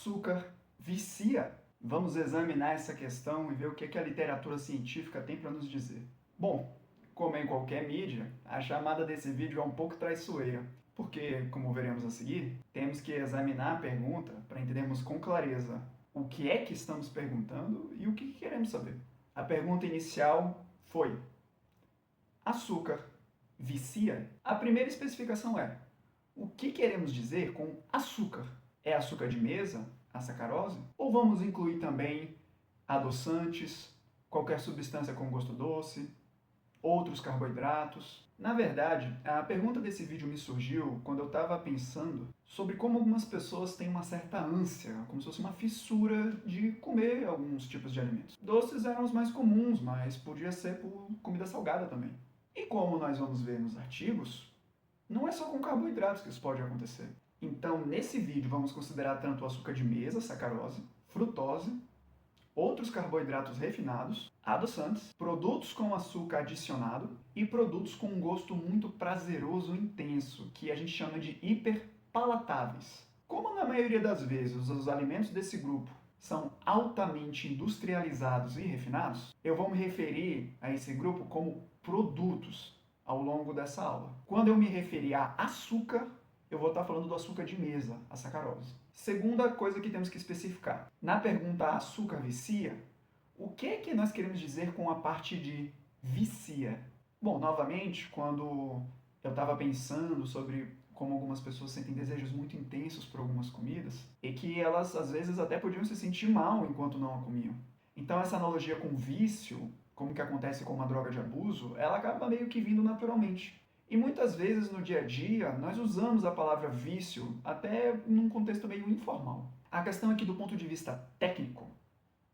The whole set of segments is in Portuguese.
açúcar vicia? Vamos examinar essa questão e ver o que a literatura científica tem para nos dizer. Bom, como em qualquer mídia, a chamada desse vídeo é um pouco traiçoeira, porque, como veremos a seguir, temos que examinar a pergunta para entendermos com clareza o que é que estamos perguntando e o que queremos saber. A pergunta inicial foi: açúcar vicia? A primeira especificação é: o que queremos dizer com açúcar? É açúcar de mesa, a sacarose? Ou vamos incluir também adoçantes, qualquer substância com gosto doce, outros carboidratos? Na verdade, a pergunta desse vídeo me surgiu quando eu estava pensando sobre como algumas pessoas têm uma certa ânsia, como se fosse uma fissura de comer alguns tipos de alimentos. Doces eram os mais comuns, mas podia ser por comida salgada também. E como nós vamos ver nos artigos, não é só com carboidratos que isso pode acontecer. Então, nesse vídeo, vamos considerar tanto o açúcar de mesa, sacarose, frutose, outros carboidratos refinados, adoçantes, produtos com açúcar adicionado e produtos com um gosto muito prazeroso e intenso, que a gente chama de hiperpalatáveis. Como na maioria das vezes os alimentos desse grupo são altamente industrializados e refinados, eu vou me referir a esse grupo como produtos ao longo dessa aula. Quando eu me referir a açúcar, eu vou estar falando do açúcar de mesa, a sacarose. Segunda coisa que temos que especificar. Na pergunta açúcar vicia, o que é que nós queremos dizer com a parte de vicia? Bom, novamente, quando eu estava pensando sobre como algumas pessoas sentem desejos muito intensos por algumas comidas, e que elas às vezes até podiam se sentir mal enquanto não a comiam. Então essa analogia com vício, como que acontece com uma droga de abuso, ela acaba meio que vindo naturalmente. E muitas vezes no dia a dia nós usamos a palavra vício até num contexto meio informal. A questão é que do ponto de vista técnico,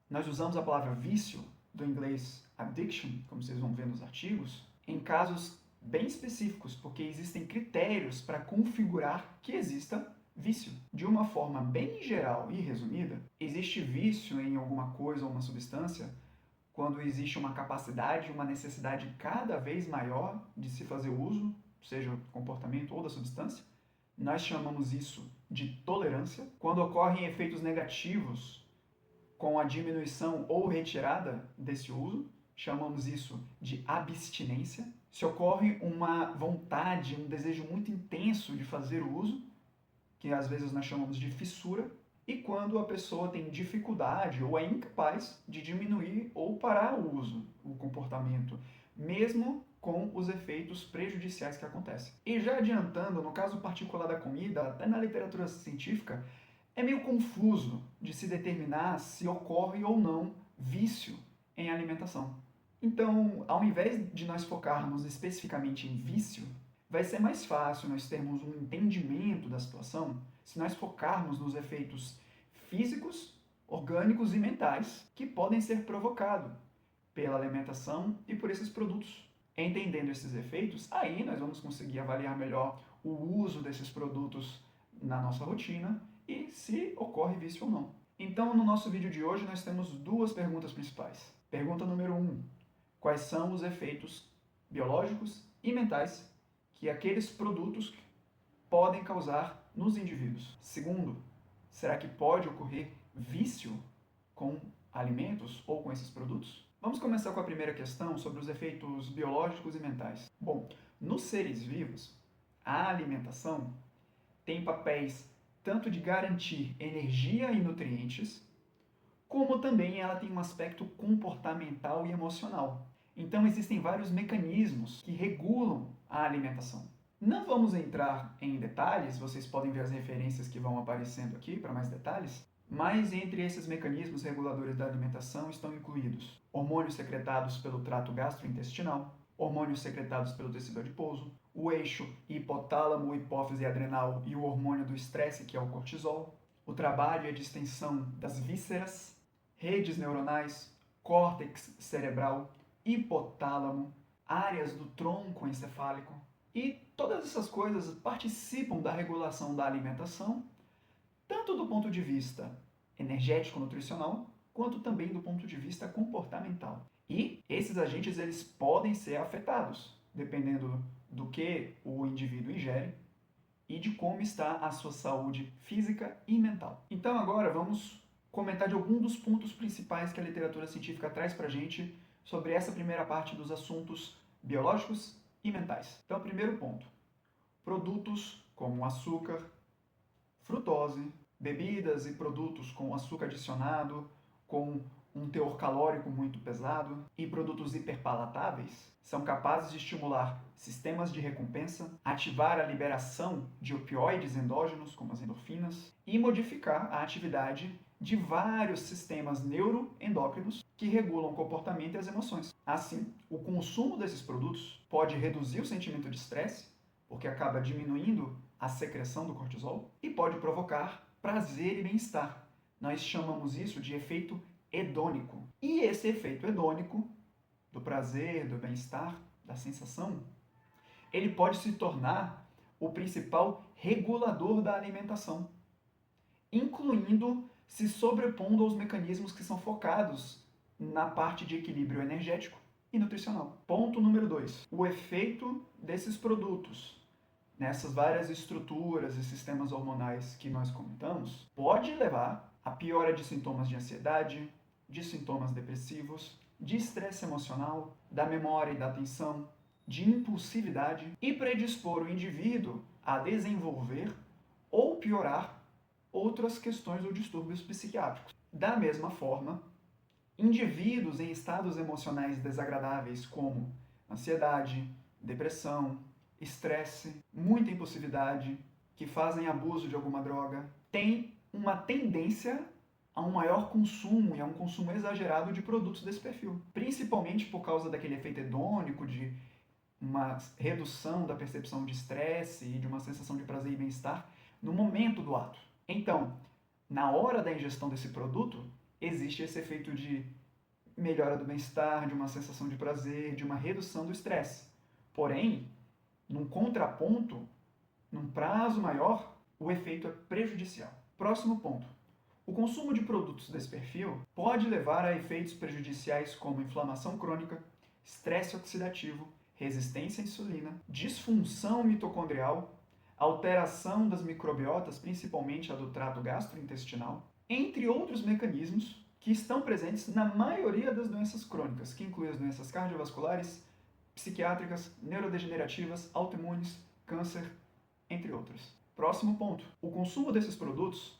nós usamos a palavra vício, do inglês addiction, como vocês vão ver nos artigos, em casos bem específicos, porque existem critérios para configurar que exista vício. De uma forma bem geral e resumida, existe vício em alguma coisa ou uma substância quando existe uma capacidade, uma necessidade cada vez maior de se fazer uso, seja do comportamento ou da substância. Nós chamamos isso de tolerância. Quando ocorrem efeitos negativos com a diminuição ou retirada desse uso, chamamos isso de abstinência. Se ocorre uma vontade, um desejo muito intenso de fazer o uso, que às vezes nós chamamos de fissura, e quando a pessoa tem dificuldade ou é incapaz de diminuir ou parar o uso, o comportamento, mesmo com os efeitos prejudiciais que acontecem. E já adiantando, no caso particular da comida, até na literatura científica, é meio confuso de se determinar se ocorre ou não vício em alimentação. Então, ao invés de nós focarmos especificamente em vício, vai ser mais fácil nós termos um entendimento da situação se nós focarmos nos efeitos físicos, orgânicos e mentais que podem ser provocados pela alimentação e por esses produtos. Entendendo esses efeitos, aí nós vamos conseguir avaliar melhor o uso desses produtos na nossa rotina e se ocorre vício ou não. Então, no nosso vídeo de hoje, nós temos duas perguntas principais. Pergunta número 1. Quais são os efeitos biológicos e mentais que aqueles produtos podem causar nos indivíduos? Segundo, será que pode ocorrer vício com alimentos ou com esses produtos? Vamos começar com a primeira questão sobre os efeitos biológicos e mentais. Bom, nos seres vivos, a alimentação tem papéis tanto de garantir energia e nutrientes, como também ela tem um aspecto comportamental e emocional. Então existem vários mecanismos que regulam a alimentação. Não vamos entrar em detalhes, vocês podem ver as referências que vão aparecendo aqui para mais detalhes, mas entre esses mecanismos reguladores da alimentação estão incluídos hormônios secretados pelo trato gastrointestinal, hormônios secretados pelo tecido adiposo, o eixo hipotálamo, hipófise adrenal e o hormônio do estresse, que é o cortisol, o trabalho e a distensão das vísceras, redes neuronais, córtex cerebral, hipotálamo, áreas do tronco encefálico. E todas essas coisas participam da regulação da alimentação, tanto do ponto de vista energético-nutricional, quanto também do ponto de vista comportamental. E esses agentes eles podem ser afetados, dependendo do que o indivíduo ingere, e de como está a sua saúde física e mental. Então agora vamos comentar de alguns dos pontos principais que a literatura científica traz para a gente sobre essa primeira parte dos assuntos biológicos e mentais. Então, primeiro ponto: produtos como açúcar, frutose, bebidas e produtos com açúcar adicionado, com um teor calórico muito pesado e produtos hiperpalatáveis são capazes de estimular sistemas de recompensa, ativar a liberação de opioides endógenos, como as endorfinas, e modificar a atividade de vários sistemas neuroendócrinos que regulam o comportamento e as emoções. Assim, o consumo desses produtos pode reduzir o sentimento de estresse, porque acaba diminuindo a secreção do cortisol, e pode provocar prazer e bem-estar. Nós chamamos isso de efeito hedônico. E esse efeito hedônico, do prazer, do bem-estar, da sensação, ele pode se tornar o principal regulador da alimentação, incluindo se sobrepondo aos mecanismos que são focados na parte de equilíbrio energético e nutricional. Ponto número 2. O efeito desses produtos nessas várias estruturas e sistemas hormonais que nós comentamos pode levar a piora de sintomas de ansiedade, de sintomas depressivos, de estresse emocional, da memória e da atenção, de impulsividade e predispor o indivíduo a desenvolver ou piorar outras questões ou distúrbios psiquiátricos. Da mesma forma, indivíduos em estados emocionais desagradáveis como ansiedade, depressão, estresse, muita impulsividade, que fazem abuso de alguma droga, têm uma tendência a um maior consumo e a um consumo exagerado de produtos desse perfil. Principalmente por causa daquele efeito hedônico de uma redução da percepção de estresse e de uma sensação de prazer e bem-estar no momento do ato. Então, na hora da ingestão desse produto, existe esse efeito de melhora do bem-estar, de uma sensação de prazer, de uma redução do estresse. Porém, num contraponto, num prazo maior, o efeito é prejudicial. Próximo ponto. O consumo de produtos desse perfil pode levar a efeitos prejudiciais como inflamação crônica, estresse oxidativo, resistência à insulina, disfunção mitocondrial, alteração das microbiotas, principalmente a do trato gastrointestinal, entre outros mecanismos que estão presentes na maioria das doenças crônicas, que incluem as doenças cardiovasculares, psiquiátricas, neurodegenerativas, autoimunes, câncer, entre outras. Próximo ponto. O consumo desses produtos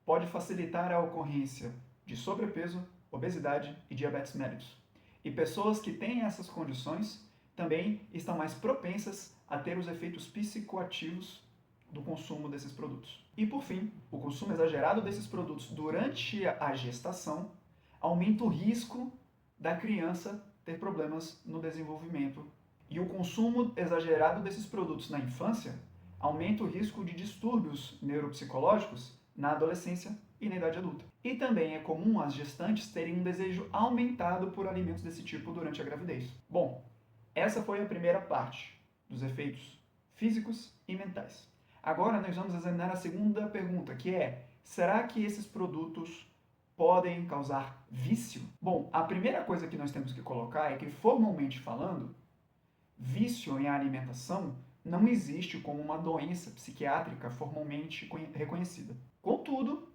pode facilitar a ocorrência de sobrepeso, obesidade e diabetes mellitus. E pessoas que têm essas condições também estão mais propensas a ter os efeitos psicoativos do consumo desses produtos. E por fim, o consumo exagerado desses produtos durante a gestação aumenta o risco da criança ter problemas no desenvolvimento. E o consumo exagerado desses produtos na infância aumenta o risco de distúrbios neuropsicológicos na adolescência e na idade adulta. E também é comum as gestantes terem um desejo aumentado por alimentos desse tipo durante a gravidez. Bom, essa foi a primeira parte dos efeitos físicos e mentais. Agora nós vamos examinar a segunda pergunta, que é: será que esses produtos podem causar vício? Bom, a primeira coisa que nós temos que colocar é que, formalmente falando, vício em alimentação não existe como uma doença psiquiátrica formalmente reconhecida. Contudo,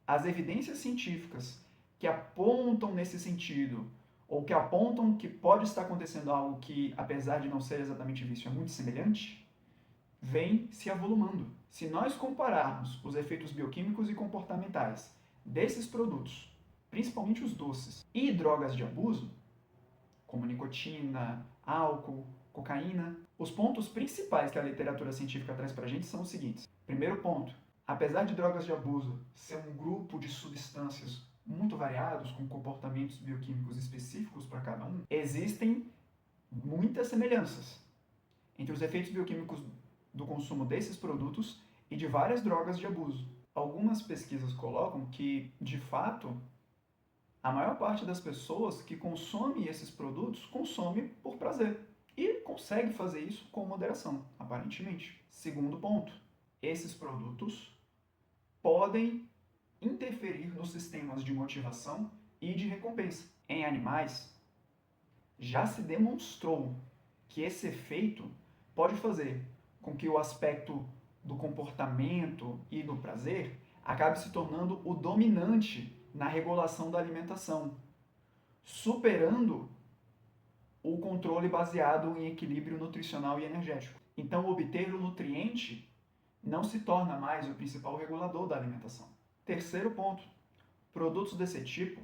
as evidências científicas que apontam nesse sentido, ou que apontam que pode estar acontecendo algo que, apesar de não ser exatamente vício, é muito semelhante, vem se avolumando. Se nós compararmos os efeitos bioquímicos e comportamentais desses produtos, principalmente os doces, e drogas de abuso, como nicotina, álcool, cocaína, os pontos principais que a literatura científica traz para a gente são os seguintes. Primeiro ponto: apesar de drogas de abuso ser um grupo de substâncias muito variados, com comportamentos bioquímicos específicos para cada um, existem muitas semelhanças entre os efeitos bioquímicos do consumo desses produtos e de várias drogas de abuso. Algumas pesquisas colocam que, de fato, a maior parte das pessoas que consome esses produtos consome por prazer e consegue fazer isso com moderação, aparentemente. Segundo ponto: esses produtos podem interferir nos sistemas de motivação e de recompensa. Em animais, já se demonstrou que esse efeito pode fazer com que o aspecto do comportamento e do prazer acabe se tornando o dominante na regulação da alimentação, superando o controle baseado em equilíbrio nutricional e energético. Então, obter o nutriente não se torna mais o principal regulador da alimentação. Terceiro ponto, produtos desse tipo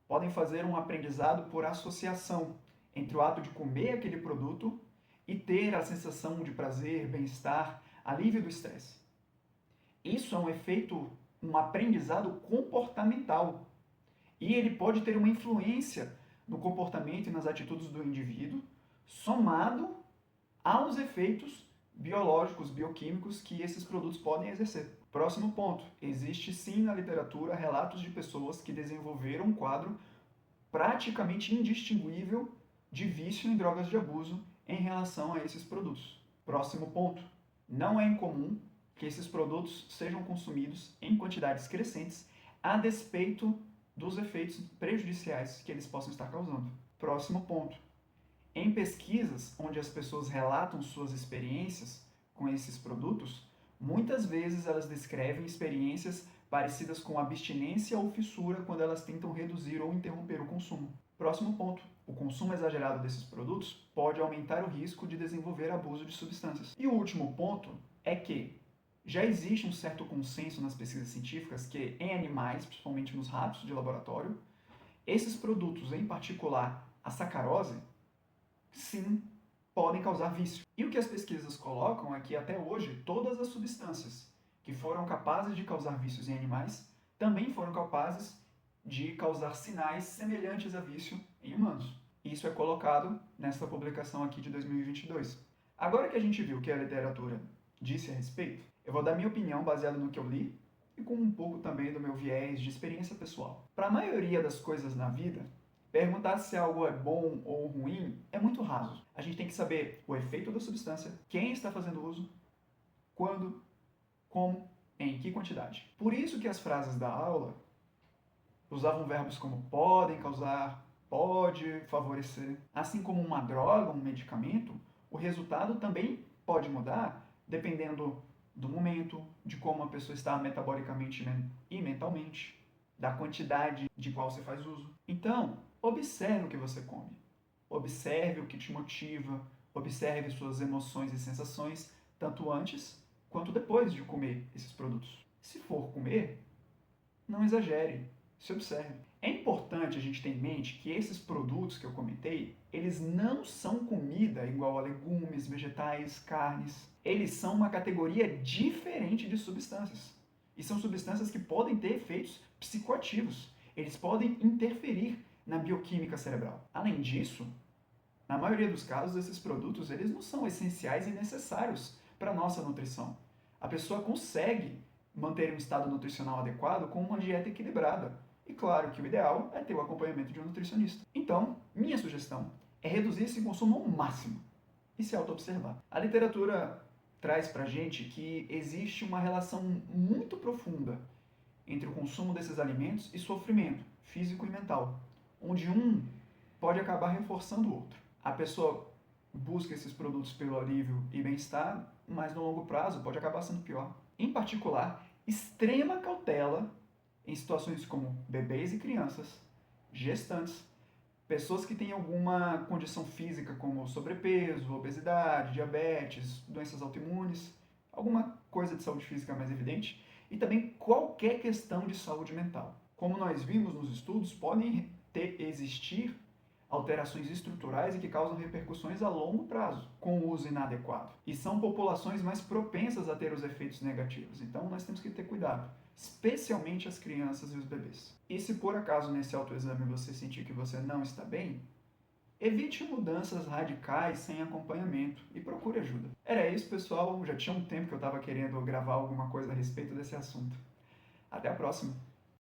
podem fazer um aprendizado por associação entre o ato de comer aquele produto e ter a sensação de prazer, bem-estar, alívio do estresse. Isso é um efeito, um aprendizado comportamental. E ele pode ter uma influência no comportamento e nas atitudes do indivíduo, somado aos efeitos biológicos, bioquímicos que esses produtos podem exercer. Próximo ponto. Existe sim na literatura relatos de pessoas que desenvolveram um quadro praticamente indistinguível de vício em drogas de abuso em relação a esses produtos. Próximo ponto. Não é incomum que esses produtos sejam consumidos em quantidades crescentes a despeito dos efeitos prejudiciais que eles possam estar causando. Próximo ponto. Em pesquisas onde as pessoas relatam suas experiências com esses produtos, muitas vezes elas descrevem experiências parecidas com abstinência ou fissura quando elas tentam reduzir ou interromper o consumo. Próximo ponto. O consumo exagerado desses produtos pode aumentar o risco de desenvolver abuso de substâncias. E o último ponto é que já existe um certo consenso nas pesquisas científicas que, em animais, principalmente nos ratos de laboratório, esses produtos, em particular a sacarose, sim, podem causar vício. E o que as pesquisas colocam é que, até hoje, todas as substâncias que foram capazes de causar vícios em animais também foram capazes de causar sinais semelhantes a vício em humanos. Isso é colocado nessa publicação aqui de 2022. Agora que a gente viu o que a literatura disse a respeito, eu vou dar minha opinião baseada no que eu li e com um pouco também do meu viés de experiência pessoal. Para a maioria das coisas na vida, perguntar se algo é bom ou ruim é muito raso. A gente tem que saber o efeito da substância, quem está fazendo uso, quando, como, em que quantidade. Por isso que as frases da aula usavam verbos como podem causar, pode favorecer. Assim como uma droga, um medicamento, o resultado também pode mudar dependendo do momento, de como a pessoa está metabolicamente e mentalmente, da quantidade de qual você faz uso. Então, observe o que você come. Observe o que te motiva, observe suas emoções e sensações, tanto antes quanto depois de comer esses produtos. Se for comer, não exagere, se observe. É importante a gente ter em mente que esses produtos que eu comentei, eles não são comida igual a legumes, vegetais, carnes. Eles são uma categoria diferente de substâncias. E são substâncias que podem ter efeitos psicoativos. Eles podem interferir na bioquímica cerebral. Além disso, na maioria dos casos, esses produtos eles não são essenciais e necessários para a nossa nutrição. A pessoa consegue manter um estado nutricional adequado com uma dieta equilibrada. E claro que o ideal é ter o acompanhamento de um nutricionista. Então, minha sugestão é reduzir esse consumo ao máximo e se auto-observar. A literatura traz pra gente que existe uma relação muito profunda entre o consumo desses alimentos e sofrimento físico e mental, onde um pode acabar reforçando o outro. A pessoa busca esses produtos pelo alívio e bem-estar, mas no longo prazo pode acabar sendo pior. Em particular, extrema cautela em situações como bebês e crianças, gestantes, pessoas que têm alguma condição física como sobrepeso, obesidade, diabetes, doenças autoimunes, alguma coisa de saúde física mais evidente, e também qualquer questão de saúde mental. Como nós vimos nos estudos, podem existir alterações estruturais e que causam repercussões a longo prazo com o uso inadequado. E são populações mais propensas a ter os efeitos negativos. Então nós temos que ter cuidado, especialmente as crianças e os bebês. E se por acaso nesse autoexame você sentir que você não está bem, evite mudanças radicais sem acompanhamento e procure ajuda. Era isso, pessoal. Já tinha um tempo que eu estava querendo gravar alguma coisa a respeito desse assunto. Até a próxima!